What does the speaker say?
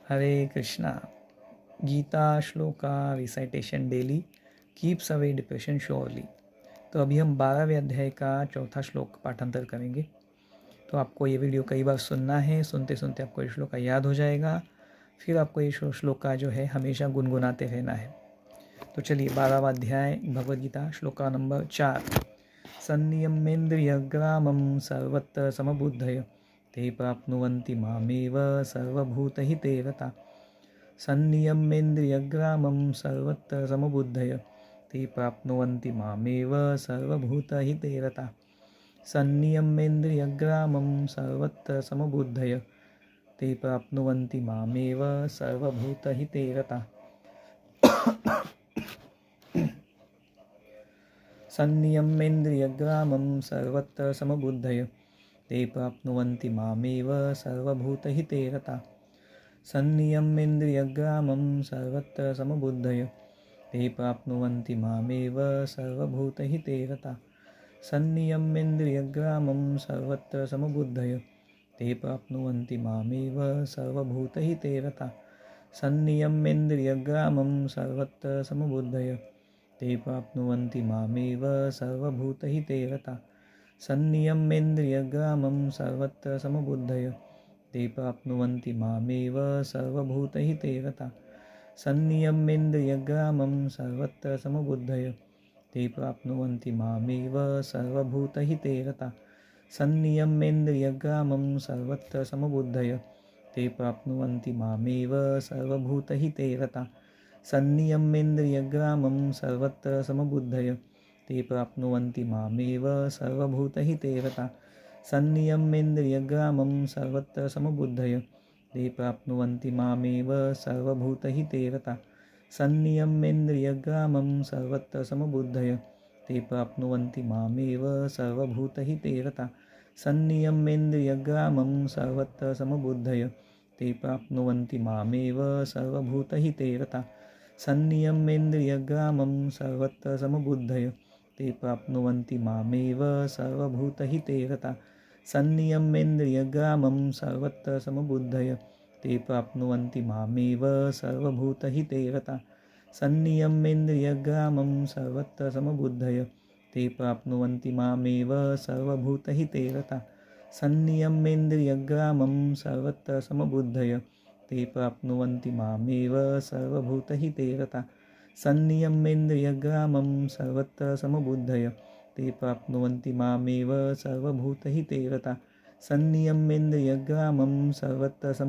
Hare Krishna. Gita shloka recitation daily keeps away depression surely. तो अभी हम 12वें अध्याय का चौथा श्लोक पाठांतर करेंगे। तो आपको ये वीडियो कई बार सुनना है, सुनते सुनते आपको ये श्लोक याद हो जाएगा, फिर आपको ये श्लोक का जो है हमेशा गुनगुनाते रहना है। तो चलिए 12वां अध्याय भगवद्गीता श्लोका नंबर 4। संनियमेन्द्रियग्रामं सर्वत्र समबुद्धय ते प्राप्नुवन्ति मामेव सर्वभूतहिते रता। संनियमेन्द्रियग्रामं सर्वत्र समबुद्धय ते प्राप्नुवन्ति मामेव सर्वभूतहिते रता। संनियमेन्द्रियग्रामं सर्वत्र समबुद्धय ते प्राप्नुवन्ति मामेव सर्वभूतहिते रता। संनियमेन्द्रियग्रामं सर्वत्र समबुद्धय ते प्राप्नुवन्ति मामेव सर्वभूतहिते रता। संनियमेन्द्रियग्रामं सर्वत्र समबुद्धय ते प्राप्नुवन्ति मामेव सर्वभूतहिते रता। संनियमेन्द्रियग्रामं सर्वत्र समबुद्धय ते प्राप्नुवन्ति मामेव सर्वभूतहिते रता। संनियमेन्द्रियग्रामं सर्वत्र समबुद्धय ते प्राप्नुवन्ति मामेव सर्वभूतहिते रता। संनियमेन्द्रियग्रामं सर्वत्र समबुद्धय ते प्राप्नुवन्ति मामेव सर्वभूतहिते रता। संनियमेन्द्रियग्रामं सर्वत्र समबुद्धय ते प्राप्नुवन्ति मामेव सर्वभूतहिते रता। संनियमेन्द्रियग्रामं सर्वत्र समबुद्धय ते प्राप्नुवन्ति मामेव सर्वभूतहिते रता। संनियमेन्द्रियग्रामं सर्वत्र समबुद्धय ते प्राप्नुवन्ति मामेव सर्वभूतहिते रता। संनियमेन्द्रियग्रामं सर्वत्र समबुद्धय ते प्राप्नुवन्ति मामेव सर्वभूतहिते रता। संनियमेन्द्रियग्रामं सर्वत्र समबुद्धय ते प्राप्नुवन्ति मामेव सर्वभूतहिते रता। संनियमेन्द्रियग्रामं सर्वत्र समबुद्धय ते प्राप्नुवन्ति मामेव सर्वभूतहिते रता। संनियमेन्द्रियग्रामं सर्वत्र समबुद्धय ते प्राप्नुवन्ति मामेव सर्वभूतहिते रता। संनियमेन्द्रियग्रामं सर्वत्र समबुद्धय ते प्राप्नुवन्ति मामेव सर्वभूतहिते रता। संनियमेन्द्रियग्रामं सर्वत्र समबुद्धय ते प्राप्नुवन्ति मामेव सर्वभूतहिते रता। संनियमेन्द्रियग्रामं सर्वत्र समबुद्धय ते प्राप्नुवन्ति मामेव सर्वभूतहिते रता। संनियमेन्द्रियग्रामं सर्वत्र समबुद्धय ते प्राप्नुवन्ति मामेव सर्वभूतहिते रता। संनियमेन्द्रियग्रामं सर्वत्र